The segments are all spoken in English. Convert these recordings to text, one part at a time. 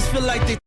just feel like they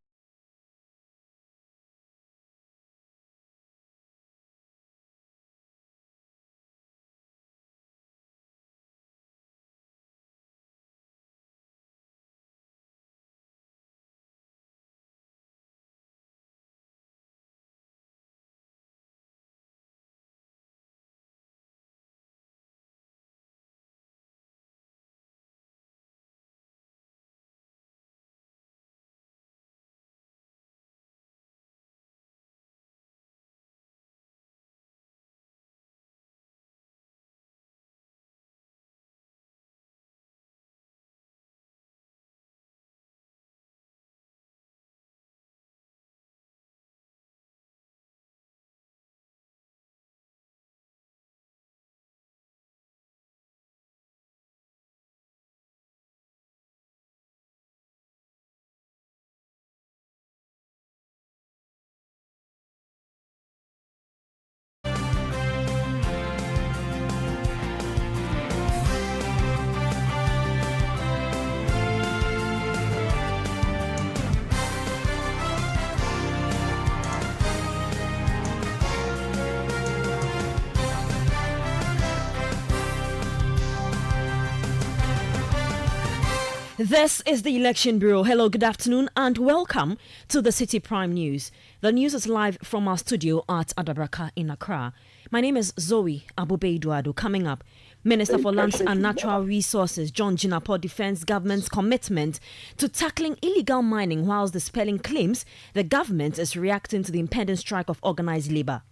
This is the Election Bureau. Hello, good afternoon, and welcome to the Citi Prime News. The news is live from our studio at Adabraka in Accra. My name is Zoe Abube-Eduardo. Coming up, Minister for Lands and Natural Resources John Jinapor defends government's commitment to tackling illegal mining whilst dispelling claims the government is reacting to the impending strike of organized labour.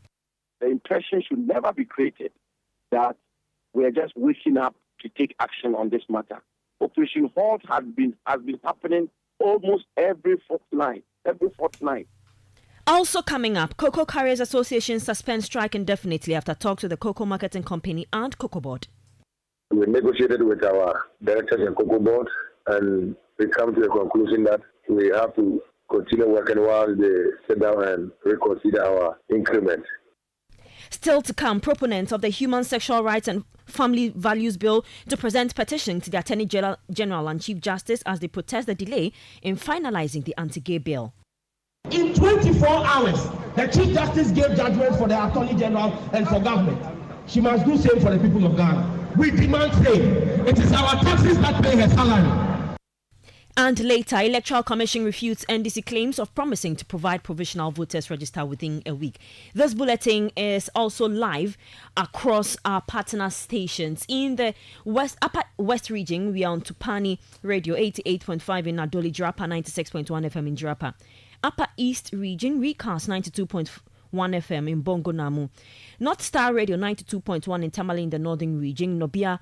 The impression should never be created that we are just waking up to take action on this matter. Operation Halt has been happening almost every fortnight. Also coming up, Cocoa Carriers Association suspends strike indefinitely after talks with the Cocoa Marketing Company and Cocoa Board. We negotiated with our directors and Cocoa Board, and we come to the conclusion that we have to continue working while they sit down and reconsider our increment. Still to come, proponents of the Human Sexual Rights and Family Values Bill to present petition to the Attorney General and Chief Justice as they protest the delay in finalizing the anti-gay bill. In 24 hours, the Chief Justice gave judgment for the Attorney General and for government. She must do same for the people of Ghana. We demand same. It is our taxes that pay her salary. And later, Electoral Commission refutes NDC claims of promising to provide provisional voters register within a week. This bulletin is also live across our partner stations. In the Upper West region, we are on Tupani Radio 88.5 in Adoli Jirapa, 96.1 FM in Jirapa. Upper East region, Recast 92.1 FM in Bongo Namu. North Star Radio 92.1 in Tamale in the Northern region. Nobia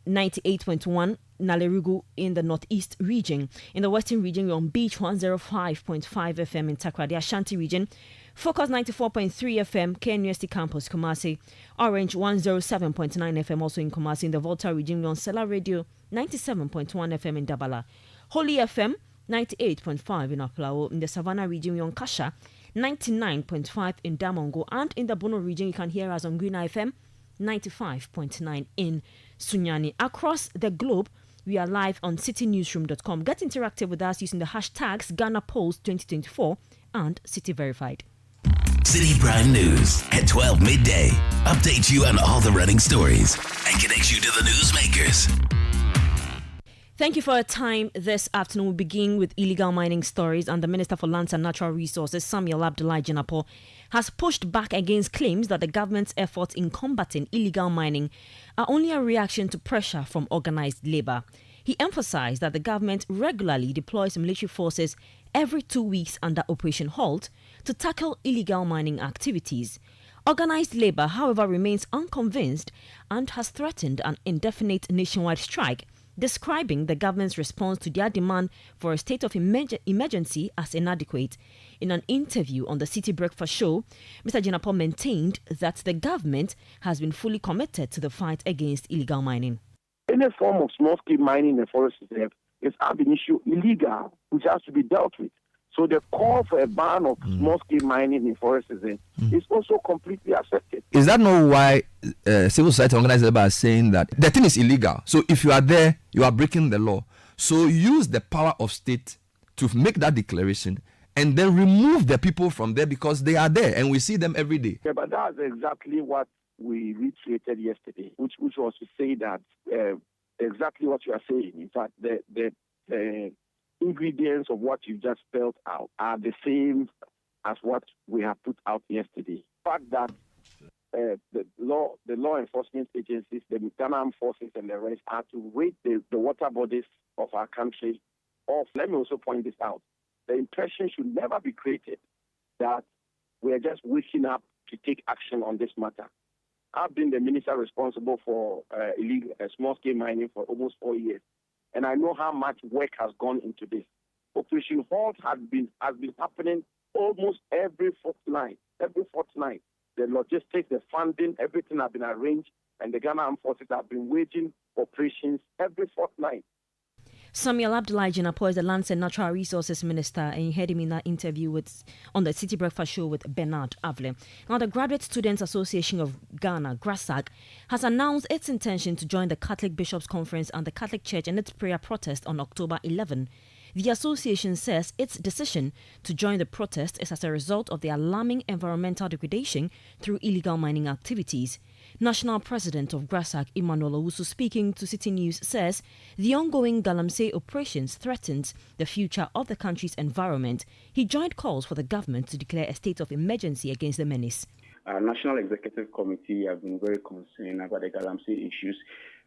98.1 Nalerugu in the Northeast region. In the Western region, we're on Beach 105.5 FM in Takra. The Ashanti region, Focus 94.3 FM, KNUST Campus, Kumasi. Orange 107.9 FM also in Kumasi. In the Volta region, we're on Sela Radio 97.1 FM in Dabala. Holy FM 98.5 in Aplao. In the Savannah region, we're on Kasha 99.5 in Damongo. And in the Bono region, you can hear us on Green FM 95.9 in Sunyani. Across the globe, we are live on citynewsroom.com. Get interactive with us using the hashtags Ghana Polls 2024 and Citi Verified. Citi Prime News at 12 midday. Update you on all the running stories and connect you to the newsmakers. Thank you for your time this afternoon. We begin with illegal mining stories, and the Minister for Lands and Natural Resources, Samuel Abdullahi Jinapor, has pushed back against claims that the government's efforts in combating illegal mining are only a reaction to pressure from organized labor. He emphasized that the government regularly deploys military forces every 2 weeks under Operation Halt to tackle illegal mining activities. Organized labor, however, remains unconvinced and has threatened an indefinite nationwide strike, describing the government's response to their demand for a state of emergency as inadequate. In an interview on the Citi Breakfast Show, Mr. Jinapor maintained that the government has been fully committed to the fight against illegal mining. Any form of small-scale mining in the forest reserve is ab initio illegal, which has to be dealt with. So the call for a ban of small-scale mining in forest reserve is also completely accepted. Is that not why civil society organizers are saying that the thing is illegal? So if you are there, you are breaking the law. So use the power of state to make that declaration and then remove the people from there because they are there and we see them every day. Yeah, but that's exactly what we reiterated yesterday, which was to say that exactly what you are saying. In fact, the ingredients of what you just spelled out are the same as what we have put out yesterday. The fact that the law enforcement agencies, the Ghana Armed Forces and the rest are to rate the water bodies of our country off. Let me also point this out. The impression should never be created that we are just waking up to take action on this matter. I've been the minister responsible for illegal small-scale mining for almost 4 years, and I know how much work has gone into this. Operation Halt has been happening almost every fortnight. The logistics, the funding, everything has been arranged, and the Ghana Armed Forces have been waging operations every fortnight. Samuel Abdullahi Jinapor is the Lands and Natural Resources Minister, and you heard him in that interview on the City Breakfast Show with Bernard Avle. Now, the Graduate Students Association of Ghana, GRASAG, has announced its intention to join the Catholic Bishops' Conference and the Catholic Church in its prayer protest on October 11. The association says its decision to join the protest is as a result of the alarming environmental degradation through illegal mining activities. National President of GRASAG, Emmanuel Owusu, speaking to City News, says the ongoing Galamsey operations threatens the future of the country's environment. He joined calls for the government to declare a state of emergency against the menace. Our National Executive Committee have been very concerned about the Galamsey issues,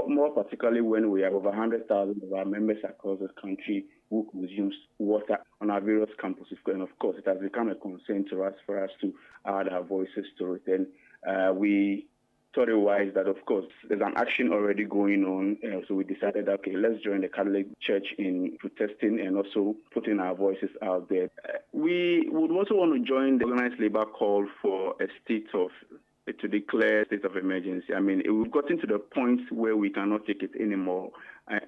more particularly when we have over 100,000 of our members across the country who consume water on our various campuses. And of course, it has become a concern to us for us to add our voices to it. And we thought it wise that, of course, there's an action already going on. So we decided, okay, let's join the Catholic Church in protesting and also putting our voices out there. We would also want to join the organized labor call for to declare a state of emergency. I mean, we've gotten to the point where we cannot take it anymore.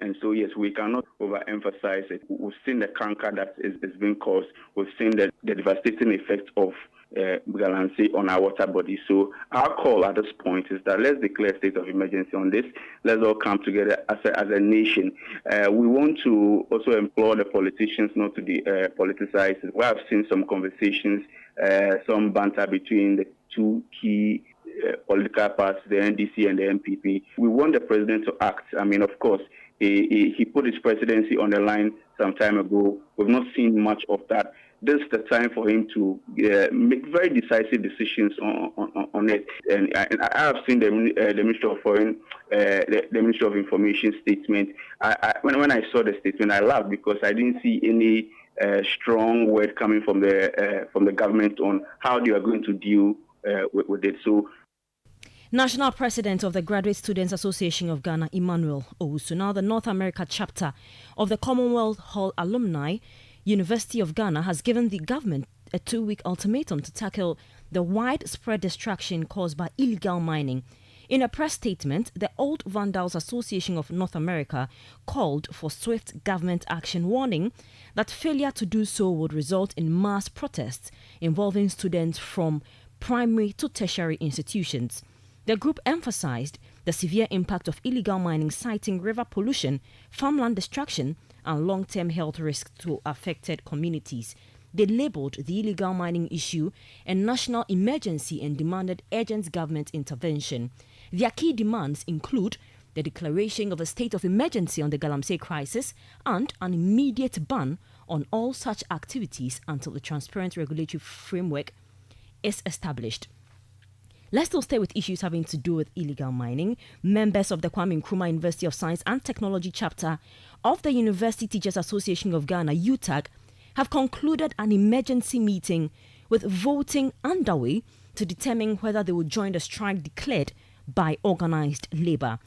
And so, yes, we cannot overemphasize it. We've seen the canker that is being caused. We've seen the devastating effect of Galamsey on our water body. So our call at this point is that let's declare a state of emergency on this. Let's all come together as a nation. We want to also implore the politicians not to be politicized. We have seen some conversations, some banter between the two key political parties, the NDC and the MPP. We want the president to act. I mean, of course, he put his presidency on the line some time ago. We've not seen much of that. This is the time for him to make very decisive decisions on it. And I have seen the Ministry of Foreign, the Ministry of Information statement. When I saw the statement, I laughed because I didn't see any strong word coming from the government on how they are going to deal with it. So, National President of the Graduate Students Association of Ghana, Emmanuel Owusu, now the North America chapter of the Commonwealth Hall Alumni University of Ghana, has given the government a 2-week ultimatum to tackle the widespread destruction caused by illegal mining. In a press statement, the Old Vandals Association of North America called for swift government action, warning that failure to do so would result in mass protests involving students from primary to tertiary institutions. The group emphasized the severe impact of illegal mining, citing river pollution, farmland destruction, and long-term health risks to affected communities. They labelled the illegal mining issue a national emergency and demanded urgent government intervention. Their key demands include the declaration of a state of emergency on the Galamsey crisis and an immediate ban on all such activities until the transparent regulatory framework is established. Let's still stay with issues having to do with illegal mining. Members of the Kwame Nkrumah University of Science and Technology chapter of the University Teachers Association of Ghana, UTAG, have concluded an emergency meeting with voting underway to determine whether they will join the strike declared by organized labor.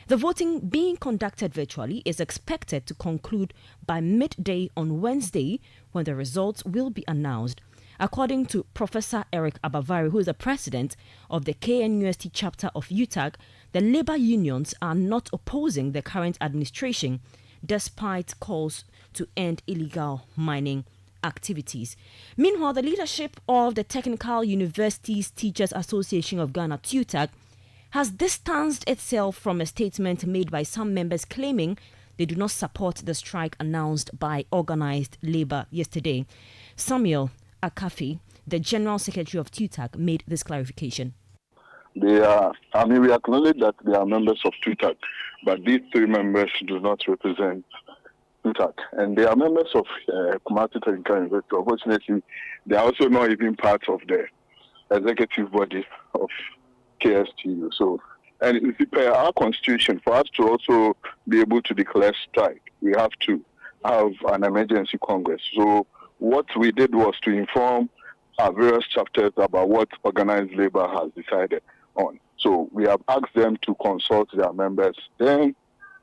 The voting, being conducted virtually, is expected to conclude by midday on Wednesday, when the results will be announced. According to Professor Eric Abavari, who is the president of the KNUST chapter of UTAG, the labor unions are not opposing the current administration, despite calls to end illegal mining activities. Meanwhile, the leadership of the Technical Universities Teachers Association of Ghana, TUTAG, has distanced itself from a statement made by some members claiming they do not support the strike announced by organized labor yesterday. Samuel Akafi, the General Secretary of TUTAC, made this clarification. We acknowledge that they are members of TUTAC, but these three members do not represent TUTAC. And they are members of Kumasi Technical University. Unfortunately, they are also not even part of the executive body of KSTU. So, and if you per our constitution, for us to also be able to declare strike, we have to have an emergency congress. So what we did was to inform our various chapters about what organized labor has decided on. So we have asked them to consult their members. Then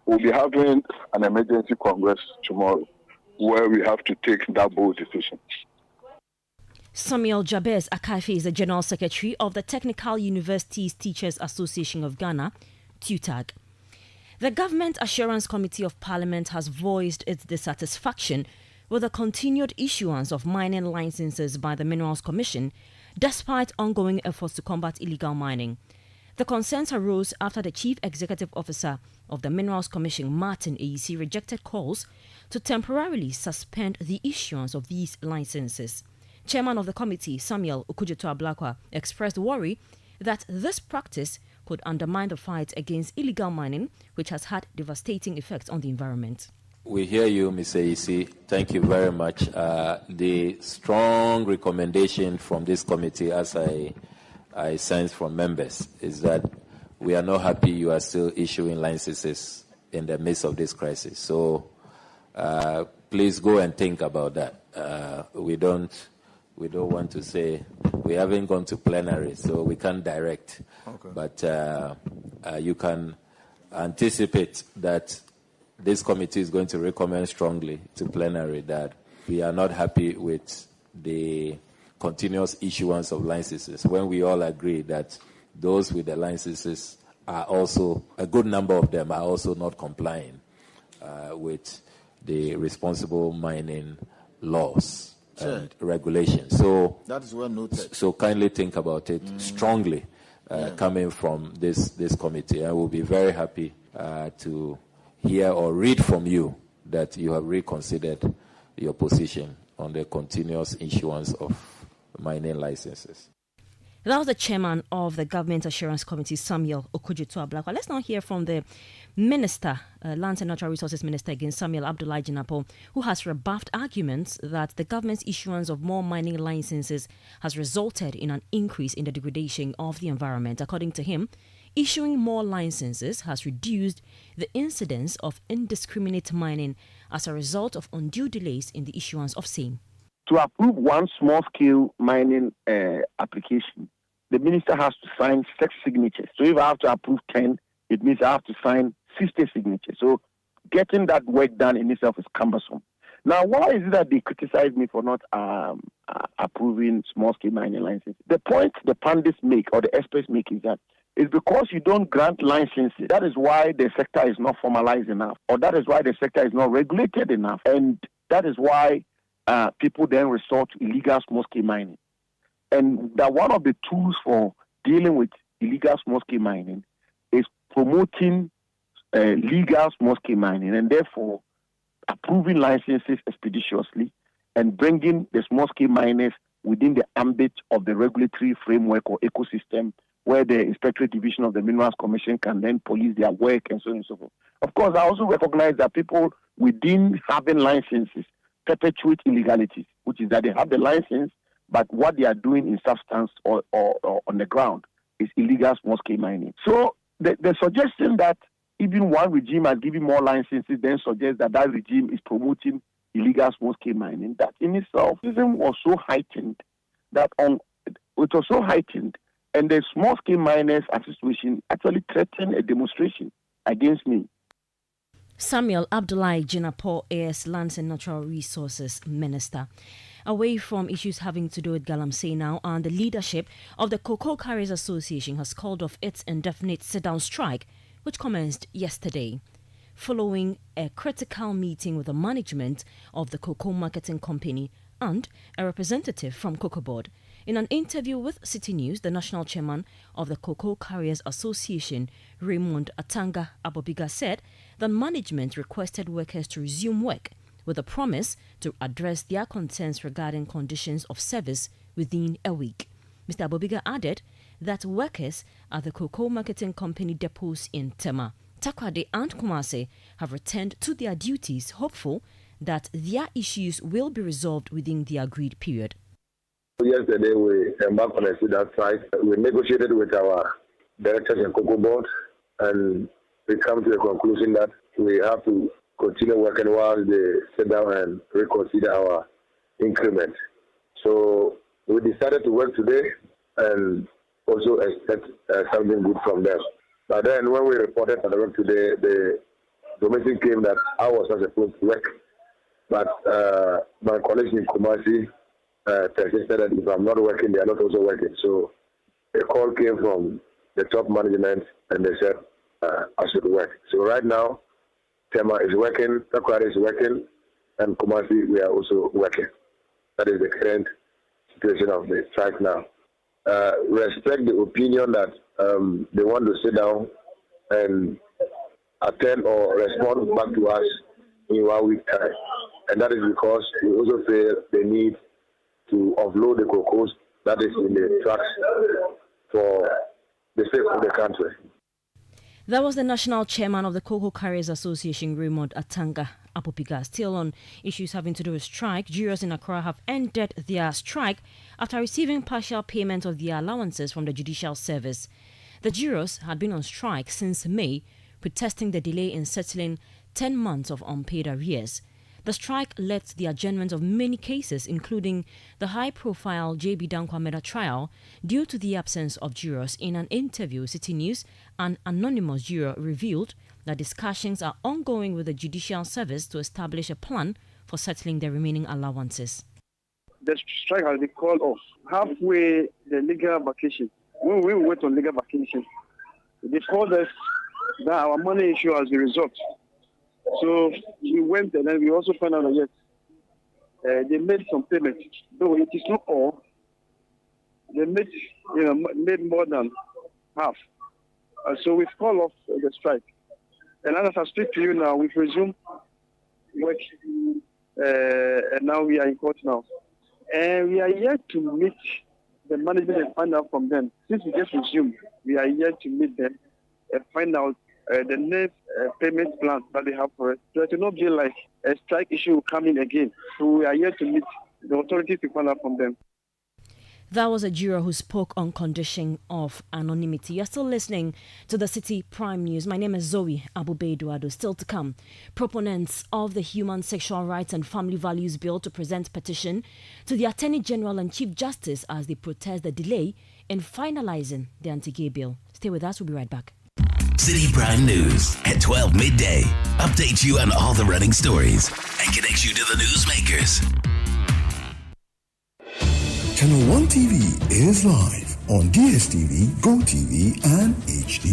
we'll be having an emergency congress tomorrow where we have to take that bold decision. Samuel Jabez Akafi is the General Secretary of the Technical Universities Teachers Association of Ghana, TUTAG. The Government Assurance Committee of Parliament has voiced its dissatisfaction with the continued issuance of mining licenses by the Minerals Commission, despite ongoing efforts to combat illegal mining. The concerns arose after the Chief Executive Officer of the Minerals Commission, Martin Eyisi, rejected calls to temporarily suspend the issuance of these licenses. Chairman of the committee, Samuel Okudzeto-Ablakwa, expressed worry that this practice could undermine the fight against illegal mining, which has had devastating effects on the environment. We hear you, Mr. Eyisi. Thank you very much. The strong recommendation from this committee, as I sense from members, is that we are not happy you are still issuing licenses in the midst of this crisis. So please go and think about that. We don't want to say, we haven't gone to plenary, so we can't direct. Okay. But you can anticipate that this committee is going to recommend strongly to plenary that we are not happy with the continuous issuance of licenses, when we all agree that those with the licenses are also, a good number of them are also not complying with the responsible mining laws. Sure. And regulations. So that is well noted. So kindly think about it strongly, coming from this committee. I will be very happy to hear or read from you that you have reconsidered your position on the continuous issuance of mining licenses. That was the chairman of the Government Assurance Committee, Samuel Okudzeto-Ablakwa. Let's now hear from the Minister, Lands and Natural Resources Minister again, Samuel Abdullahi Jinapor, who has rebuffed arguments that the government's issuance of more mining licenses has resulted in an increase in the degradation of the environment. According to him, issuing more licenses has reduced the incidence of indiscriminate mining as a result of undue delays in the issuance of same. To approve one small-scale mining application, the minister has to sign 6 signatures. So if I have to approve 10, it means I have to sign 60 signatures. So getting that work done in itself is cumbersome. Now, why is it that they criticize me for not approving small-scale mining licenses? The point the pundits make or the experts make is that it's because you don't grant licenses. That is why the sector is not formalized enough, or that is why the sector is not regulated enough. And that is why people then resort to illegal small-scale mining. And that one of the tools for dealing with illegal small-scale mining is promoting legal small-scale mining, and therefore approving licenses expeditiously and bringing the small-scale miners within the ambit of the regulatory framework or ecosystem where the Inspectorate Division of the Minerals Commission can then police their work and so on and so forth. Of course, I also recognize that people within having licenses perpetuate illegalities, which is that they have the license, but what they are doing in substance or on the ground is illegal small-scale mining. So the suggestion that even one regime has given more licenses then suggests that that regime is promoting illegal small-scale mining. That in itself was so heightened and the small-scale miners association actually threatened a demonstration against me. Samuel Abdullahi Jinapor is Lands and Natural Resources Minister. Away from issues having to do with Galamsey now, and the leadership of the Cocoa Carriers Association has called off its indefinite sit-down strike, which commenced yesterday, following a critical meeting with the management of the Cocoa Marketing Company and a representative from Cocoa Board. In an interview with Citi News, the national chairman of the Cocoa Carriers Association, Raymond Atanga Abobiga, said that management requested workers to resume work with a promise to address their concerns regarding conditions of service within a week. Mr. Abobiga added that workers at the cocoa marketing company depots in Tema, Takrade and Kumasi have returned to their duties, hopeful that their issues will be resolved within the agreed period. Yesterday, we embarked on a sit-down strike. We negotiated with our directors and cocoa board, and we come to the conclusion that we have to continue working while they sit down and reconsider our increment. So we decided to work today and also expect something good from them. But then when we reported at the work today, the information came that I was not supposed to work. But my colleagues in Kumasi persisted that if I'm not working, they are not also working. So a call came from the top management and they said I should work. So right now, Tema is working, Takwari is working, and Kumasi, we are also working. That is the current situation of the strike now. Respect the opinion that they want to sit down and attend or respond back to us in 1 week time. And that is because we also feel the need to offload the cocoa that is in the trucks for the sake of the country. That was the national chairman of the Cocoa Carriers Association, Raymond Atanga Abobiga. Still on issues having to do with strike, jurors in Accra have ended their strike after receiving partial payment of their allowances from the Judicial Service. The jurors had been on strike since May, protesting the delay in settling 10 months of unpaid arrears. The strike led to the adjournment of many cases, including the high-profile J.B. Dankwameda trial, due to the absence of jurors. In an interview with Citi News, an anonymous juror revealed that discussions are ongoing with the Judicial Service to establish a plan for settling the remaining allowances. The strike has been called off halfway the legal vacation. When we went on legal vacation, they called us that our money issue has been resolved. So we went and then we also found out that yes, they made some payments. Though it is not all, they made more than half. So we've called off the strike. And as I speak to you now, we've resumed work, and now we are in court now. And we are yet to meet the management and find out from them. Since we just resumed, we are yet to meet them and find out the next payment plan that they have for us. So it will not be like a strike issue coming again. So we are yet to meet the authorities to find out from them. That was a juror who spoke on condition of anonymity. You're still listening to the Citi Prime News. My name is Zoe Abube-Eduardo. Still to come, proponents of the Human Sexual Rights and Family Values Bill to present petition to the Attorney General and Chief Justice as they protest the delay in finalizing the anti-gay bill. Stay with us. We'll be right back. Citi Prime News at 12 midday. Update you on all the running stories and connect you to the newsmakers. Channel 1 TV is live on DSTV, GoTV, and HD+.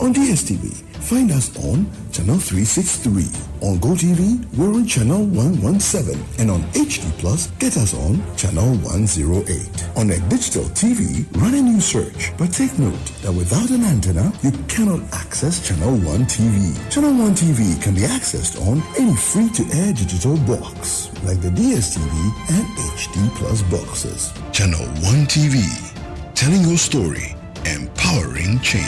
On DSTV, find us on Channel 363. On GoTV, we're on Channel 117. And on HD+, get us on Channel 108. On a digital TV, run a new search. But take note that without an antenna, you cannot access Channel 1 TV. Channel 1 TV can be accessed on any free-to-air digital box, like the DSTV and HD+ boxes. Channel 1 TV, telling your story, empowering change.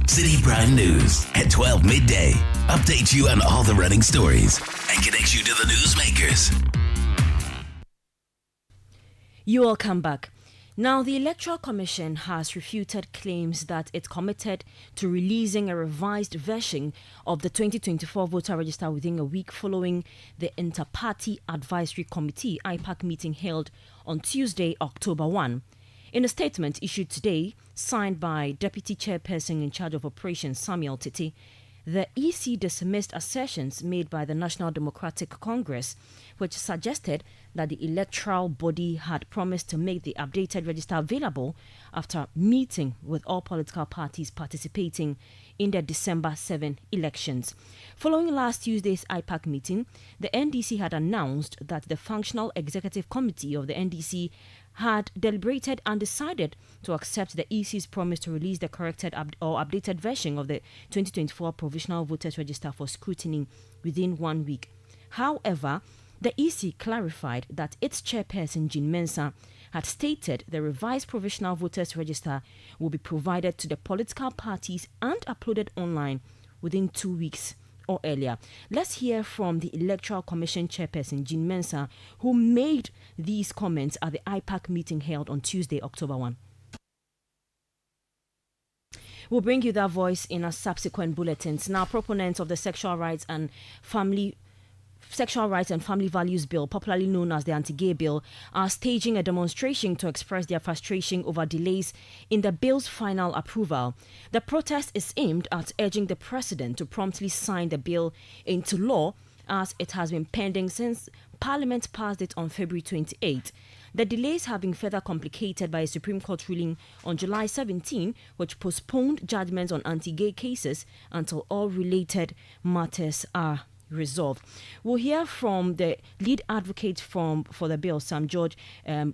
Citi Prime News at 12 midday. Update you on all the running stories and connect you to the newsmakers. You all come back. Now, the Electoral Commission has refuted claims that it committed to releasing a revised version of the 2024 voter register within a week following the Inter-Party Advisory Committee IPAC meeting held on Tuesday, October 1. In a statement issued today, signed by Deputy Chairperson in charge of Operations Samuel Titi, the EC dismissed assertions made by the National Democratic Congress, which suggested that the electoral body had promised to make the updated register available after meeting with all political parties participating in the December 7 elections. Following last Tuesday's IPAC meeting, the NDC had announced that the Functional Executive Committee of the NDC had deliberated and decided to accept the EC's promise to release the corrected or updated version of the 2024 Provisional Voters Register for scrutiny within 1 week. However, the EC clarified that its chairperson, Jean Mensah, had stated the revised Provisional Voters Register will be provided to the political parties and uploaded online within 2 weeks or earlier. Let's hear from the Electoral Commission chairperson, Jean Mensah, who made these comments at the IPAC meeting held on Tuesday, October 1. We'll bring you that voice in our subsequent bulletins. Now, proponents of the Sexual Rights and Family Values Bill, popularly known as the Anti-Gay Bill, are staging a demonstration to express their frustration over delays in the bill's final approval. The protest is aimed at urging the president to promptly sign the bill into law, as it has been pending since Parliament passed it on February 28. The delays have been further complicated by a Supreme Court ruling on July 17, which postponed judgments on anti-gay cases until all related matters are resolved. We'll hear from the lead advocate for the bill, Sam George,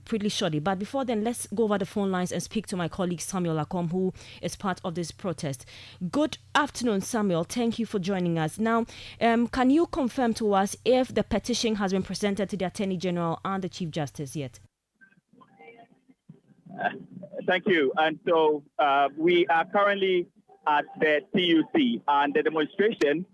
pretty shortly. But before then, let's go over the phone lines and speak to my colleague Samuel Akom, who is part of this protest. Good afternoon, Samuel. Thank you for joining us. Now, can you confirm to us if the petition has been presented to the Attorney General and the Chief Justice yet? Thank you. And so we are currently at the TUC, and the demonstration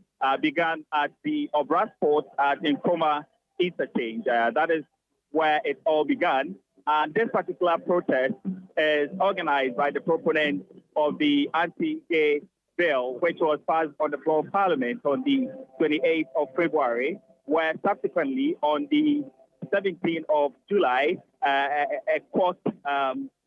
began at the Obras Port at Nkoma Interchange. That is where it all began. And this particular protest is organized by the proponents of the anti-gay bill, which was passed on the floor of Parliament on the 28th of February, where subsequently on the 17th of July, a court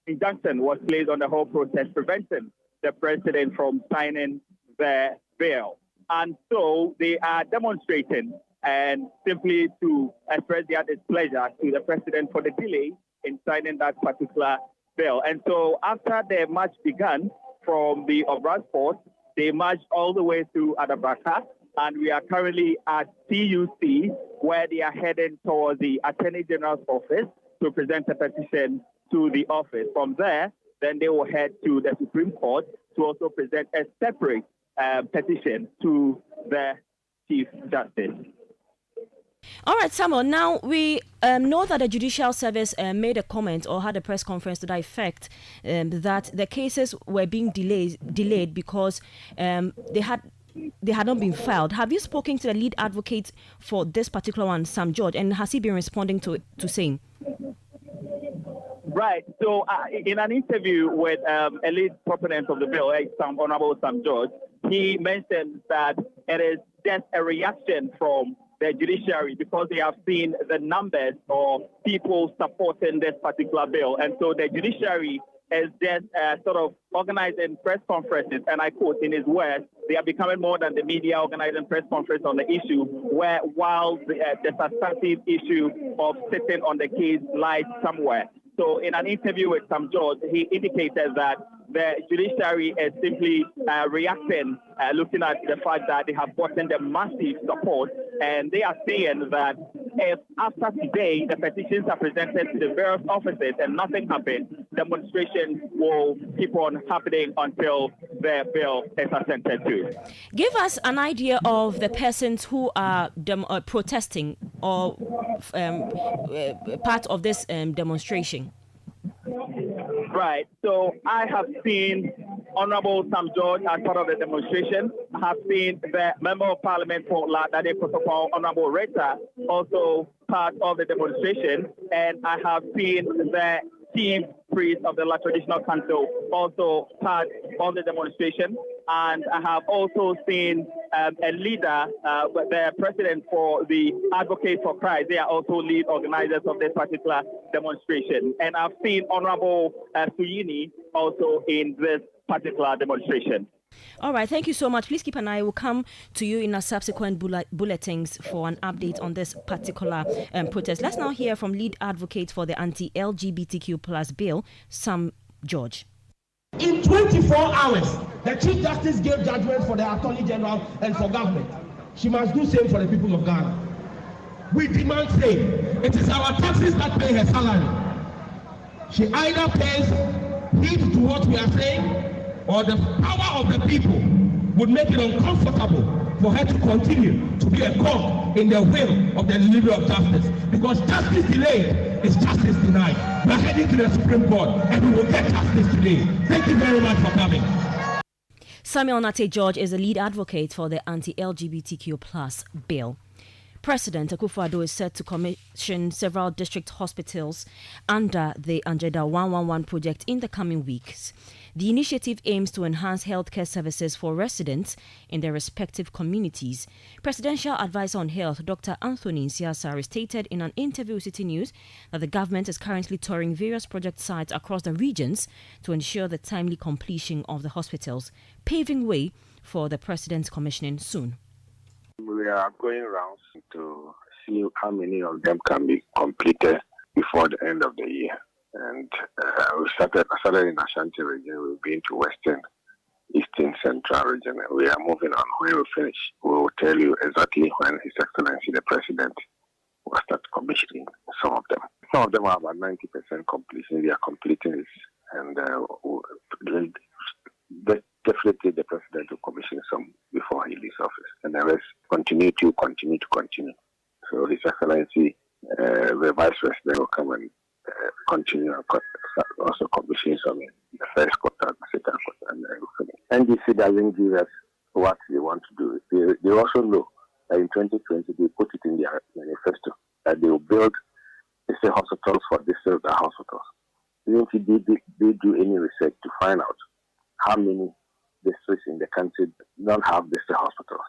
injunction was placed on the whole protest, preventing the president from signing the bill. And so they are demonstrating and simply to express their displeasure to the president for the delay in signing that particular bill. And so after the march began from the Obras Port, they marched all the way to Adabraka, and we are currently at TUC, where they are heading towards the Attorney General's office to present a petition to the office. From there, then they will head to the Supreme Court to also present a separate petition to the Chief Justice. All right, Samuel. Now, we know that the Judicial Service made a comment or had a press conference to that effect, that the cases were being delayed because they had not been filed. Have you spoken to the lead advocate for this particular one, Sam George, and has he been responding to same? Right. So in an interview with a lead proponent of the bill, Honorable Sam George, he mentioned that it is just a reaction from the judiciary because they have seen the numbers of people supporting this particular bill. And so the judiciary is just sort of organizing press conferences, and I quote in his words, they are becoming more than the media organizing press conference on the issue, where while the substantive issue of sitting on the case lies somewhere. So in an interview with Sam George, he indicated that the judiciary is simply reacting, looking at the fact that they have gotten the massive support, and they are saying that if after today the petitions are presented to the various offices and nothing happens, demonstrations will keep on happening until the bill is assented to. Give us an idea of the persons who are protesting or part of this demonstration. Right. So I have seen Honorable Sam George as part of the demonstration. I have seen the Member of Parliament for Ladade Kotoko, Honorable Rita, also part of the demonstration. And I have seen the chief priest of the La Traditional Council also part of the demonstration. And I have also seen a leader, the president for the Advocate for Christ. They are also lead organizers of this particular demonstration. And I've seen Honorable Suyini also in this particular demonstration. All right, thank you so much. Please keep an eye. We'll come to you in our subsequent bulletins for an update on this particular protest. Let's now hear from lead advocate for the anti-LGBTQ plus bill, Sam George. In 24 hours, the Chief Justice gave judgment for the Attorney General and for government. She must do same for the people of Ghana. We demand same. It is our taxes that pay her salary. She either pays heed to what we are saying, or the power of the people would make it uncomfortable for her to continue to be a cog in the wheel of the delivery of justice. Because justice delayed is justice denied. We are heading to the Supreme Court and we will get justice today. Thank you very much for coming. Samuel Nate George is the lead advocate for the anti-LGBTQ plus bill. President Akufo-Addo is set to commission several district hospitals under the Anjeda 111 project in the coming weeks. The initiative aims to enhance healthcare services for residents in their respective communities. Presidential Advisor on Health, Dr. Anthony Nsiah-Asare, stated in an interview with Citi News that the government is currently touring various project sites across the regions to ensure the timely completion of the hospitals, paving way for the president's commissioning soon. We are going around to see how many of them can be completed before the end of the year. And we started in Ashanti region, we've been to Western, Eastern, Central region, and we are moving on. When we finish, we will tell you exactly when His Excellency the President will start commissioning some of them. Some of them are about 90% completion. They are completing this, and definitely the President will commission some before he leaves office, and the rest continue. So His Excellency, the Vice President will come and continue and also commission some in the first quarter, second quarter, and then NDC doesn't give us what they want to do. They also know that in 2020 they put it in their manifesto that they will build district hospitals for district hospitals. Didn't they do any research to find out how many districts in the country don't have district hospitals?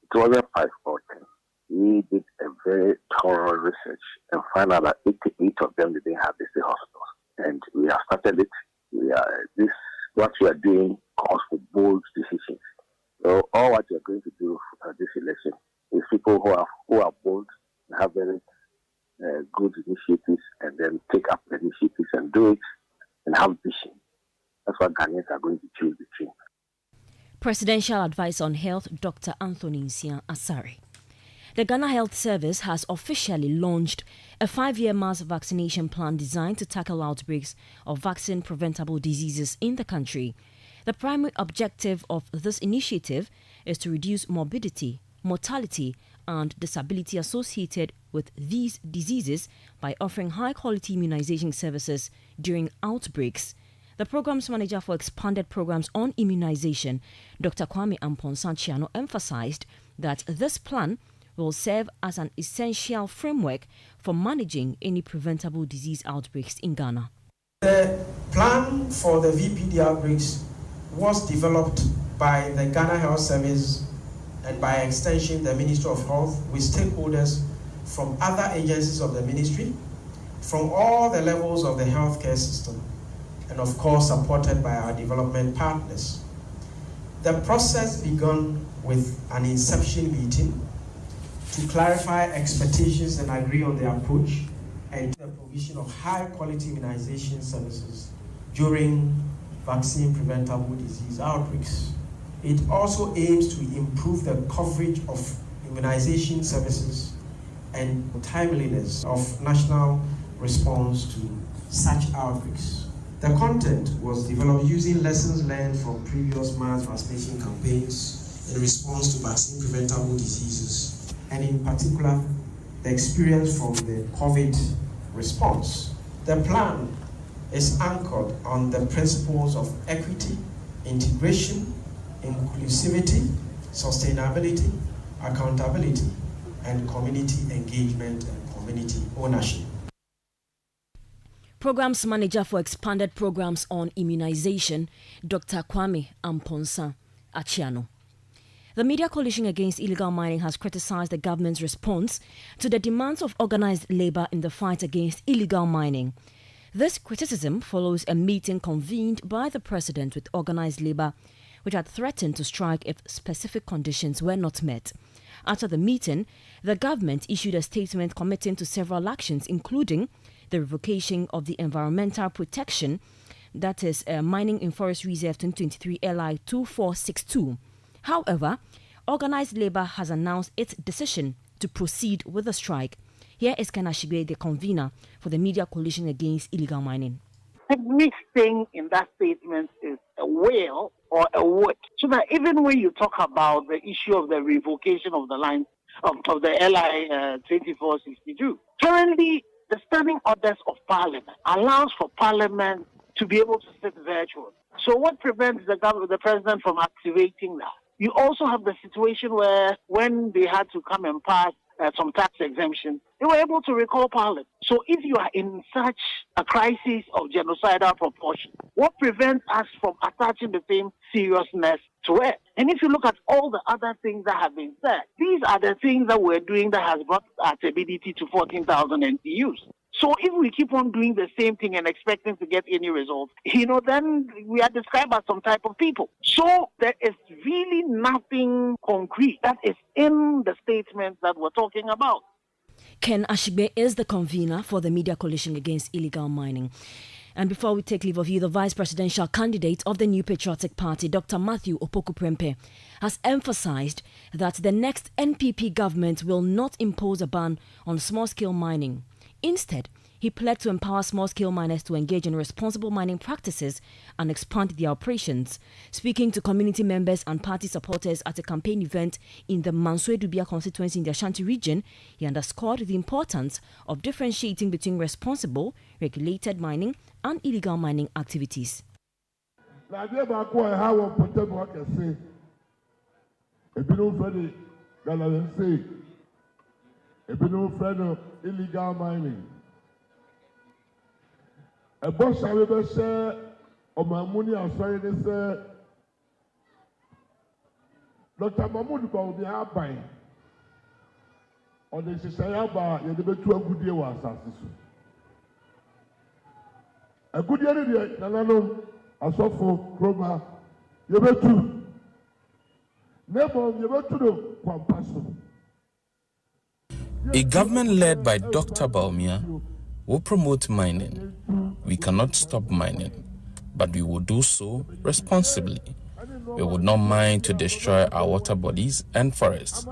It wasn't 5 or 10. We did a very thorough research and found out that 88 of them didn't have district hospitals. And we have started it. What we are doing calls for bold decisions. So all what we are going to do for this election is people who are bold and have very good initiatives, and then take up the initiatives and do it and have vision. That's what Ghanaians are going to choose between. Presidential Advisor on Health, Dr. Anthony Nsiah-Asare. The Ghana Health Service has officially launched a 5-year mass vaccination plan designed to tackle outbreaks of vaccine-preventable diseases in the country. The primary objective of this initiative is to reduce morbidity, mortality, and disability associated with these diseases by offering high-quality immunization services during outbreaks. The program's manager for expanded programs on immunization, Dr. Kwame Amponsah-Achiano, emphasized that this plan will serve as an essential framework for managing any preventable disease outbreaks in Ghana. The plan for the VPD outbreaks was developed by the Ghana Health Service and by extension the Ministry of Health with stakeholders from other agencies of the ministry, from all the levels of the healthcare system, and of course supported by our development partners. The process began with an inception meeting to clarify expectations and agree on the approach and the provision of high-quality immunization services during vaccine-preventable disease outbreaks. It also aims to improve the coverage of immunization services and timeliness of national response to such outbreaks. The content was developed using lessons learned from previous mass vaccination campaigns in response to vaccine-preventable diseases, and in particular, the experience from the COVID response. The plan is anchored on the principles of equity, integration, inclusivity, sustainability, accountability, and community engagement and community ownership. Programs Manager for Expanded Programs on Immunization, Dr. Kwame Amponsah-Achiano. The Media Coalition Against Illegal Mining has criticized the government's response to the demands of organized labor in the fight against illegal mining. This criticism follows a meeting convened by the president with organized labor, which had threatened to strike if specific conditions were not met. After the meeting, the government issued a statement committing to several actions, including the revocation of the environmental protection That is Mining in Forest Reserve 2023 LI 2462. However, Organized Labour has announced its decision to proceed with the strike. Here is Ken Ashigbe, the convener for the Media Coalition Against Illegal Mining. The mixed thing in that statement is a will or a would. So that even when you talk about the issue of the revocation of the line of the LI 2462, currently the standing orders of Parliament allows for Parliament to be able to sit virtual. So what prevents the President from activating that? You also have the situation where when they had to come and pass some tax exemption, they were able to recall Parliament. So if you are in such a crisis of genocidal proportion, what prevents us from attaching the same seriousness to it? And if you look at all the other things that have been said, these are the things that we're doing that has brought our stability to 14,000 NTUs. So if we keep on doing the same thing and expecting to get any results, then we are described as some type of people. So there is really nothing concrete that is in the statement that we're talking about. Ken Ashigbe is the convener for the Media Coalition Against Illegal Mining. And before we take leave of you, the vice presidential candidate of the New Patriotic Party, Dr. Matthew Opoku Prempeh, has emphasized that the next NPP government will not impose a ban on small-scale mining. Instead, he pledged to empower small-scale miners to engage in responsible mining practices and expand their operations. Speaking to community members and party supporters at a campaign event in the Mansue Dubia constituency in the Ashanti region, he underscored the importance of differentiating between responsible, regulated mining and illegal mining activities. Illegal mining. A boss I ever say, or my money are sorry to say, Dr. Mahmoud will be out buying. Or the Shayaba, you never to a good year was a good year, Nanano, a soft for Chroma, you bet two. Never, you bet to the Quampasso. A government led by Dr. Baumia will promote mining. We cannot stop mining, but we will do so responsibly. We would not mine to destroy our water bodies and forests.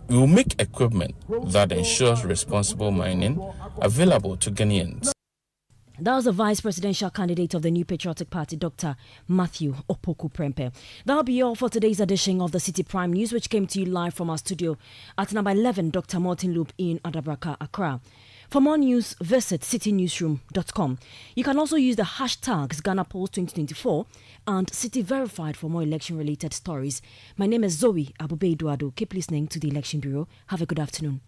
We will make equipment that ensures responsible mining available to Ghanaians. That was the vice presidential candidate of the New Patriotic Party, Dr. Matthew Opoku Prempeh. That'll be all for today's edition of the Citi Prime News, which came to you live from our studio at number 11 Dr. Martin Loop in Adabraka, Accra. For more news, visit citynewsroom.com. You can also use the hashtags GhanaPolls2024 and Citi Verified for more election-related stories. My name is Zoe Abube Eduardo. Keep listening to the Election Bureau. Have a good afternoon.